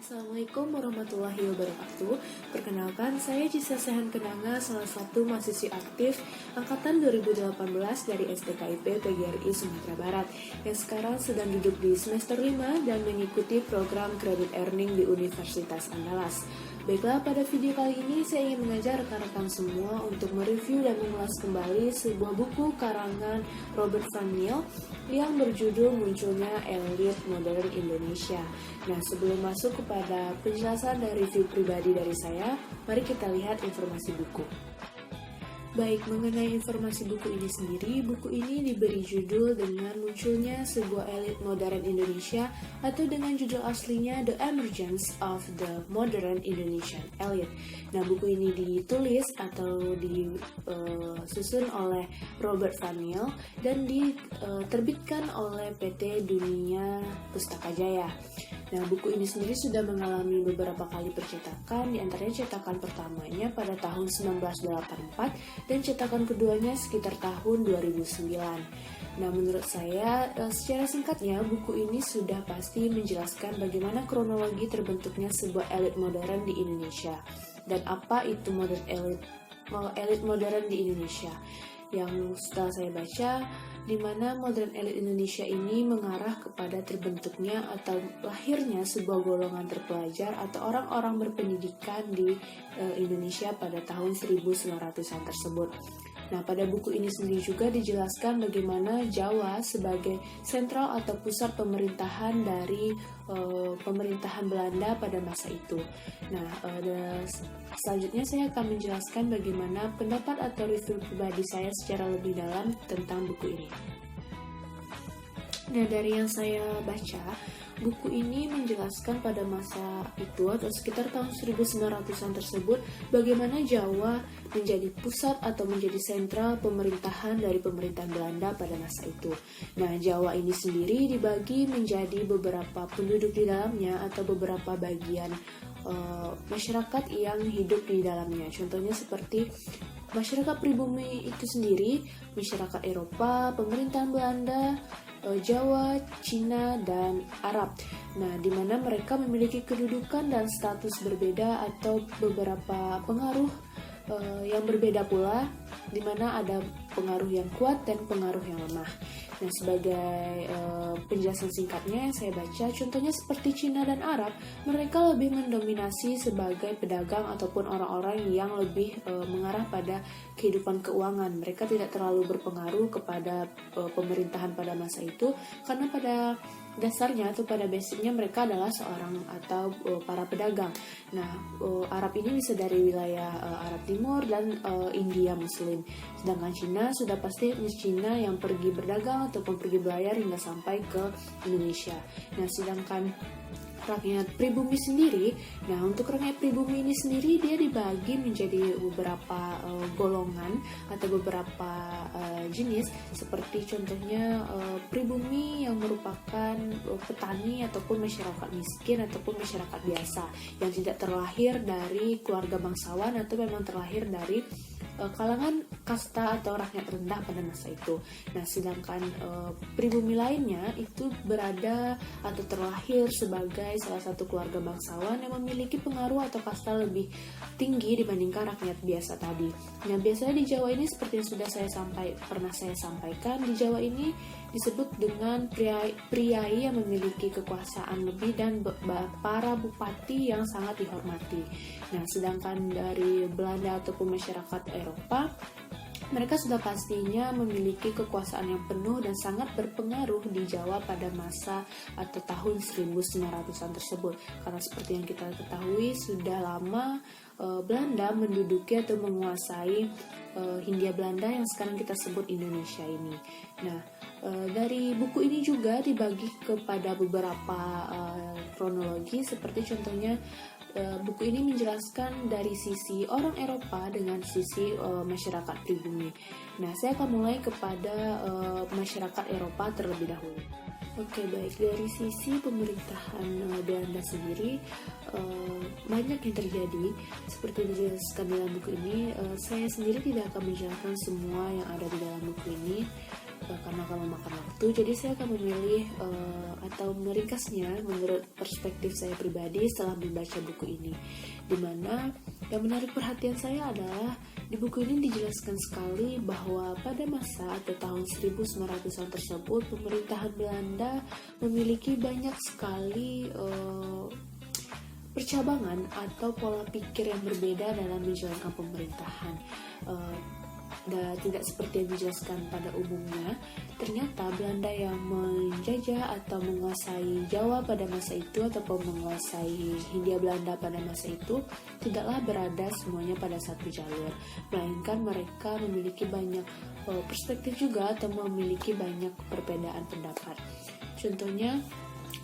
Assalamualaikum warahmatullahi wabarakatuh. Perkenalkan, saya Cisa Sehan Kenanga, salah satu mahasiswi aktif Angkatan 2018 dari STKIP PGRI Sumatera Barat, yang sekarang sedang duduk di semester 5 dan mengikuti program Credit Earning di Universitas Andalas. Baiklah, pada video kali ini saya ingin mengajak rekan-rekan semua untuk mereview dan mengulas kembali sebuah buku karangan Robert Van Niel yang berjudul Munculnya Elit Modern Indonesia. Nah, sebelum masuk kepada penjelasan dan review pribadi dari saya, mari kita lihat informasi buku. Baik, mengenai informasi buku ini sendiri, buku ini diberi judul dengan Munculnya Sebuah Elit Modern Indonesia, atau dengan judul aslinya The Emergence of the Modern Indonesian Elite. Nah, buku ini ditulis atau disusun oleh Robert Van Niel dan diterbitkan oleh PT Dunia Pustaka Jaya. Nah, buku ini sendiri sudah mengalami beberapa kali percetakan, diantaranya cetakan pertamanya pada tahun 1984 dan cetakan keduanya sekitar tahun 2009. Nah, menurut saya, secara singkatnya, buku ini sudah pasti menjelaskan bagaimana kronologi terbentuknya sebuah elit modern di Indonesia dan apa itu elit modern di Indonesia. Yang setelah saya baca, di mana modern elit Indonesia ini mengarah kepada terbentuknya atau lahirnya sebuah golongan terpelajar atau orang-orang berpendidikan di Indonesia pada tahun 1900-an tersebut. Nah, pada buku ini sendiri juga dijelaskan bagaimana Jawa sebagai sentral atau pusat pemerintahan dari pemerintahan Belanda pada masa itu. Nah, selanjutnya saya akan menjelaskan bagaimana pendapat atau review pribadi saya secara lebih dalam tentang buku ini. Nah, dari yang saya baca, buku ini menjelaskan pada masa itu atau sekitar tahun 1900-an tersebut bagaimana Jawa menjadi pusat atau menjadi sentral pemerintahan dari pemerintahan Belanda pada masa itu. Nah, Jawa ini sendiri dibagi menjadi beberapa penduduk di dalamnya atau beberapa bagian masyarakat yang hidup di dalamnya. Contohnya seperti masyarakat pribumi itu sendiri, masyarakat Eropa, pemerintahan Belanda, Jawa, Cina, dan Arab. Nah, di mana mereka memiliki kedudukan dan status berbeda atau beberapa pengaruh yang berbeda pula, di mana ada pengaruh yang kuat dan pengaruh yang lemah. Nah, sebagai penjelasan singkatnya yang saya baca, contohnya seperti Cina dan Arab, mereka lebih mendominasi sebagai pedagang ataupun orang-orang yang lebih mengarah pada kehidupan keuangan. Mereka tidak terlalu berpengaruh kepada pemerintahan pada masa itu, karena pada dasarnya atau pada basicnya mereka adalah seorang atau para pedagang. Nah, Arab ini bisa dari wilayah Arab Timur dan India Muslim. Sedangkan Cina sudah pasti etnis Cina yang pergi berdagang ataupun pergi berlayar hingga sampai ke Indonesia. Nah, sedangkan rakyat pribumi sendiri, nah untuk rakyat pribumi ini sendiri dia dibagi menjadi beberapa golongan atau beberapa jenis, seperti contohnya pribumi yang merupakan petani ataupun masyarakat miskin ataupun masyarakat biasa yang tidak terlahir dari keluarga bangsawan atau memang terlahir dari kalangan kasta atau rakyat rendah pada masa itu. Nah, sedangkan pribumi lainnya itu berada atau terlahir sebagai salah satu keluarga bangsawan yang memiliki pengaruh atau kasta lebih tinggi dibandingkan rakyat biasa tadi. Nah, biasanya di Jawa ini seperti yang sudah pernah saya sampaikan, di Jawa ini disebut dengan priai yang memiliki kekuasaan lebih dan para bupati yang sangat dihormati. Nah, sedangkan dari Belanda ataupun masyarakat Eropa, mereka sudah pastinya memiliki kekuasaan yang penuh dan sangat berpengaruh di Jawa pada masa atau tahun 1900-an tersebut. Karena seperti yang kita ketahui, sudah lama Belanda menduduki atau menguasai Hindia Belanda yang sekarang kita sebut Indonesia ini. Nah, dari buku ini juga dibagi kepada beberapa kronologi, seperti contohnya buku ini menjelaskan dari sisi orang Eropa dengan sisi masyarakat pribumi. Nah, saya akan mulai kepada masyarakat Eropa terlebih dahulu. Oke, baik, dari sisi pemerintahan Belanda sendiri banyak yang terjadi seperti dijelaskan dalam buku ini. Saya sendiri tidak akan menjelaskan semua yang ada di dalam buku ini. karena akan memakan waktu, jadi saya akan memilih atau meringkasnya menurut perspektif saya pribadi setelah membaca buku ini. Dimana yang menarik perhatian saya adalah di buku ini dijelaskan sekali bahwa pada masa atau tahun 1900-an tersebut pemerintahan Belanda memiliki banyak sekali percabangan atau pola pikir yang berbeda dalam menjalankan pemerintahan. Dan tidak seperti yang dijelaskan pada umumnya, ternyata Belanda yang menjajah atau menguasai Jawa pada masa itu ataupun menguasai Hindia Belanda pada masa itu tidaklah berada semuanya pada satu jalur, melainkan mereka memiliki banyak perspektif juga atau memiliki banyak perbedaan pendapat. Contohnya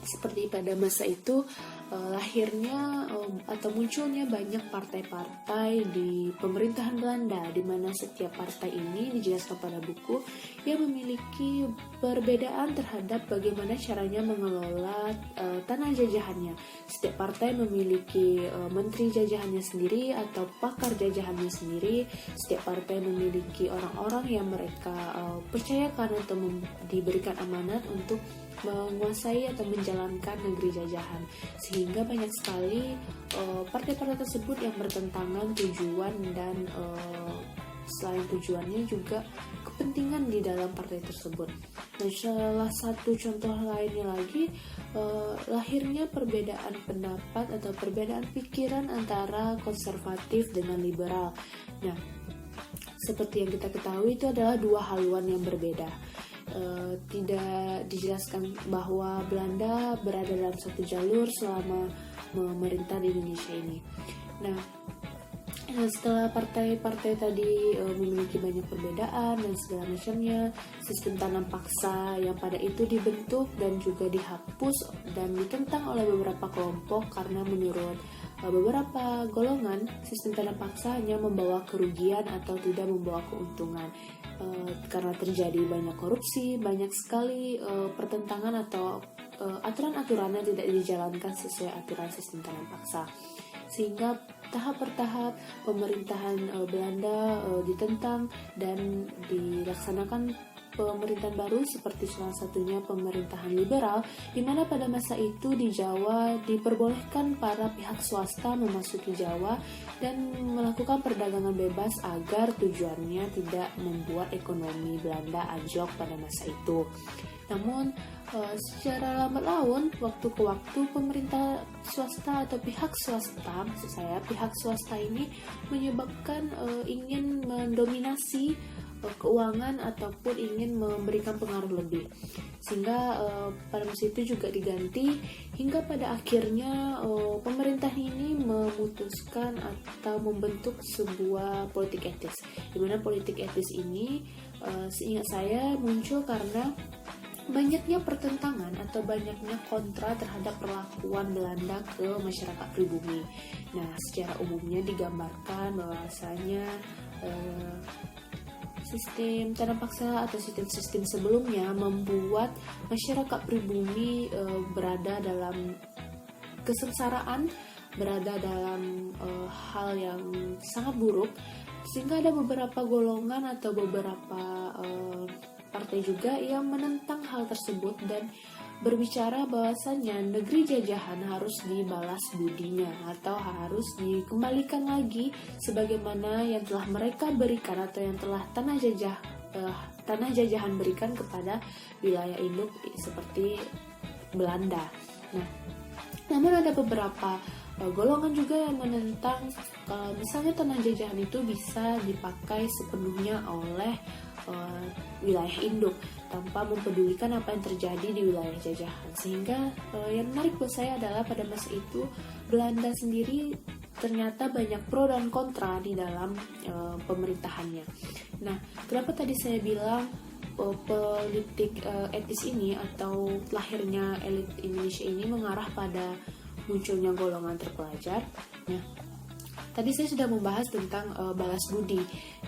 seperti pada masa itu lahirnya atau munculnya banyak partai-partai di pemerintahan Belanda, di mana setiap partai ini dijelaskan pada buku yang memiliki perbedaan terhadap bagaimana caranya mengelola tanah jajahannya. Setiap partai memiliki menteri jajahannya sendiri atau pakar jajahannya sendiri. Setiap partai memiliki orang-orang yang mereka percayakan atau diberikan amanat untuk menguasai atau menjalankan negeri jajahan, sehingga banyak sekali partai-partai tersebut yang bertentangan tujuan dan selain tujuannya juga kepentingan di dalam partai tersebut. Dan salah satu contoh lainnya lagi lahirnya perbedaan pendapat atau perbedaan pikiran antara konservatif dengan liberal. Nah, seperti yang kita ketahui itu adalah dua haluan yang berbeda. Tidak dijelaskan bahwa Belanda berada dalam satu jalur selama memerintah di Indonesia ini. Nah, setelah partai-partai tadi memiliki banyak perbedaan dan segala macamnya, sistem tanam paksa yang pada itu dibentuk dan juga dihapus dan ditentang oleh beberapa kelompok karena menurut beberapa golongan sistem tanam paksa hanya membawa kerugian atau tidak membawa keuntungan. Karena terjadi banyak korupsi, banyak sekali pertentangan atau aturan-aturan yang tidak dijalankan sesuai aturan sistem tanam paksa, sehingga tahap per tahap pemerintahan Belanda ditentang dan dilaksanakan pemerintahan baru seperti salah satunya pemerintahan liberal, di mana pada masa itu di Jawa diperbolehkan para pihak swasta memasuki Jawa dan melakukan perdagangan bebas agar tujuannya tidak membuat ekonomi Belanda anjlok pada masa itu. Namun secara lambat laun, waktu ke waktu pemerintah swasta atau pihak swasta ini menyebabkan ingin mendominasi keuangan ataupun ingin memberikan pengaruh lebih, sehingga pada masa itu juga diganti hingga pada akhirnya pemerintah ini memutuskan atau membentuk sebuah politik etis, di mana politik etis ini seingat saya muncul karena banyaknya pertentangan atau banyaknya kontra terhadap perlakuan Belanda ke masyarakat pribumi. Nah, secara umumnya digambarkan bahwasanya sistem tanam paksa atau sistem-sistem sebelumnya membuat masyarakat pribumi berada dalam kesengsaraan, berada dalam hal yang sangat buruk, sehingga ada beberapa golongan atau beberapa partai juga yang menentang hal tersebut dan berbicara bahwasanya negeri jajahan harus dibalas budinya atau harus dikembalikan lagi sebagaimana yang telah mereka berikan atau yang telah tanah jajahan berikan kepada wilayah induk seperti Belanda. Nah, namun ada beberapa golongan juga yang menentang misalnya tanah jajahan itu bisa dipakai sepenuhnya oleh wilayah induk tanpa mempedulikan apa yang terjadi di wilayah jajahan, sehingga yang menarik buat saya adalah pada masa itu Belanda sendiri ternyata banyak pro dan kontra di dalam pemerintahannya. Nah, kenapa tadi saya bilang politik etis ini atau lahirnya elit Indonesia ini mengarah pada munculnya golongan terpelajar? Nah, tadi saya sudah membahas tentang balas budi.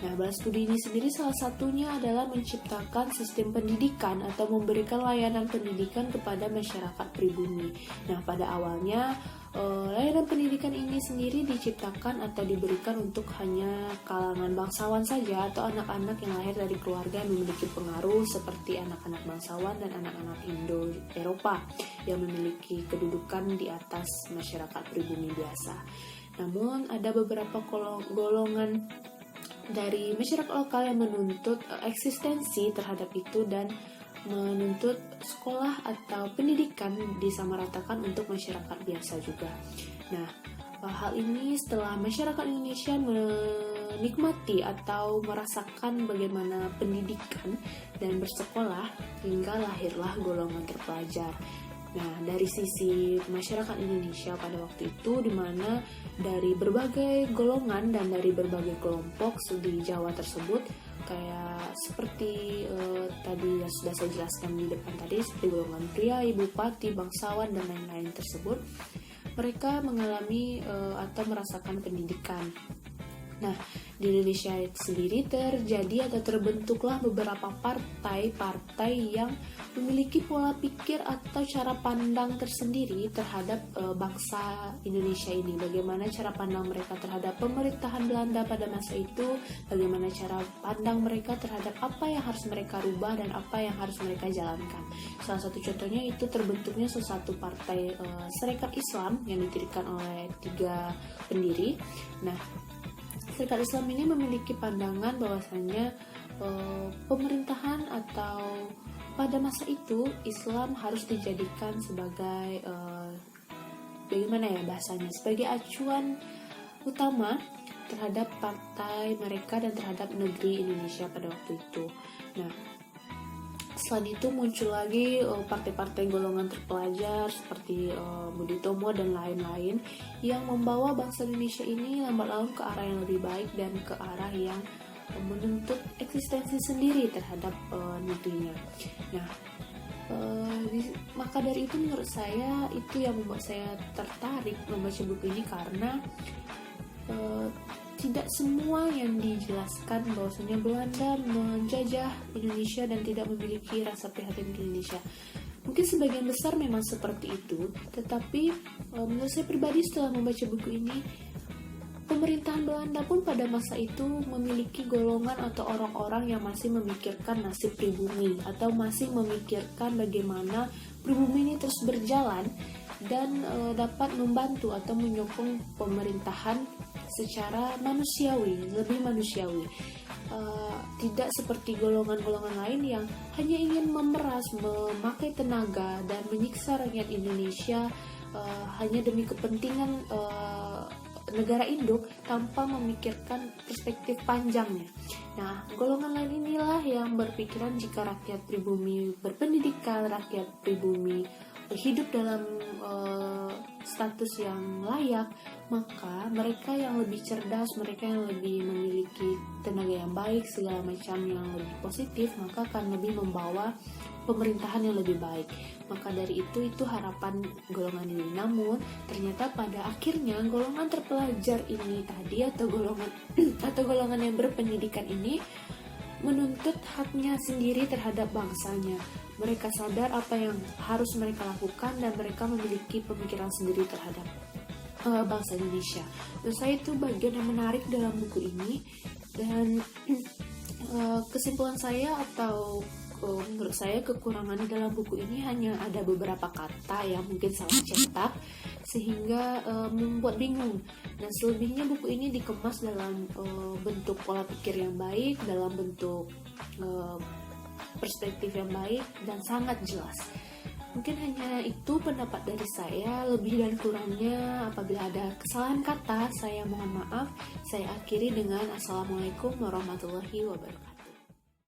Nah, balas budi ini sendiri salah satunya adalah menciptakan sistem pendidikan atau memberikan layanan pendidikan kepada masyarakat pribumi. Nah, pada awalnya Layanan pendidikan ini sendiri diciptakan atau diberikan untuk hanya kalangan bangsawan saja atau anak-anak yang lahir dari keluarga yang memiliki pengaruh seperti anak-anak bangsawan dan anak-anak Indo-Eropa yang memiliki kedudukan di atas masyarakat pribumi biasa. Namun ada beberapa golongan dari masyarakat lokal yang menuntut eksistensi terhadap itu dan menuntut sekolah atau pendidikan disamaratakan untuk masyarakat biasa juga. Nah, hal ini setelah masyarakat Indonesia menikmati atau merasakan bagaimana pendidikan dan bersekolah hingga lahirlah golongan terpelajar. Nah, dari sisi masyarakat Indonesia pada waktu itu, di mana dari berbagai golongan dan dari berbagai kelompok di Jawa tersebut, kayak seperti tadi yang sudah saya jelaskan di depan tadi, seperti golongan priai, bupati, bangsawan, dan lain-lain tersebut, mereka mengalami atau merasakan pendidikan. Nah, di Indonesia sendiri terjadi atau terbentuklah beberapa partai-partai yang memiliki pola pikir atau cara pandang tersendiri terhadap bangsa Indonesia ini. Bagaimana cara pandang mereka terhadap pemerintahan Belanda pada masa itu, bagaimana cara pandang mereka terhadap apa yang harus mereka rubah dan apa yang harus mereka jalankan. Salah satu contohnya itu terbentuknya sesuatu partai Serikat Islam yang didirikan oleh 3 pendiri. Nah, Serikat Islam ini memiliki pandangan bahwasannya pemerintahan atau pada masa itu Islam harus dijadikan sebagai bagaimana ya bahasanya, sebagai acuan utama terhadap partai mereka dan terhadap negeri Indonesia pada waktu itu. Nah, selain itu muncul lagi partai-partai golongan terpelajar seperti Budi Tomo dan lain-lain yang membawa bangsa Indonesia ini lambat laun ke arah yang lebih baik dan ke arah yang menuntut eksistensi sendiri terhadap negerinya. Nah, maka dari itu menurut saya itu yang membuat saya tertarik membaca buku ini, karena tidak semua yang dijelaskan bahwasanya Belanda menjajah Indonesia dan tidak memiliki rasa prihatin ke Indonesia. Mungkin sebagian besar memang seperti itu, tetapi menurut saya pribadi setelah membaca buku ini, pemerintahan Belanda pun pada masa itu memiliki golongan atau orang-orang yang masih memikirkan nasib pribumi atau masih memikirkan bagaimana pribumi ini terus berjalan dan dapat membantu atau menyokong pemerintahan secara manusiawi, lebih manusiawi. Tidak seperti golongan-golongan lain yang hanya ingin memeras, memakai tenaga dan menyiksa rakyat Indonesia hanya demi kepentingan negara induk tanpa memikirkan perspektif panjangnya. Nah, golongan lain inilah yang berpikiran jika rakyat pribumi berpendidikan, rakyat pribumi hidup dalam status yang layak, maka mereka yang lebih cerdas, mereka yang lebih memiliki tenaga yang baik, segala macam yang lebih positif, maka akan lebih membawa pemerintahan yang lebih baik. Maka dari itu harapan golongan ini. Namun ternyata pada akhirnya golongan terpelajar ini tadi atau golongan yang berpendidikan ini menuntut haknya sendiri terhadap bangsanya. Mereka sadar apa yang harus mereka lakukan dan mereka memiliki pemikiran sendiri terhadap bangsa Indonesia. Menurut saya itu bagian yang menarik dalam buku ini, dan kesimpulan saya atau menurut saya kekurangan di dalam buku ini hanya ada beberapa kata yang mungkin salah cetak sehingga membuat bingung. Dan selebihnya buku ini dikemas dalam bentuk pola pikir yang baik, dalam bentuk perspektif yang baik dan sangat jelas. Mungkin hanya itu pendapat dari saya. Lebih dan kurangnya apabila ada kesalahan kata, saya mohon maaf. Saya akhiri dengan Assalamualaikum warahmatullahi wabarakatuh.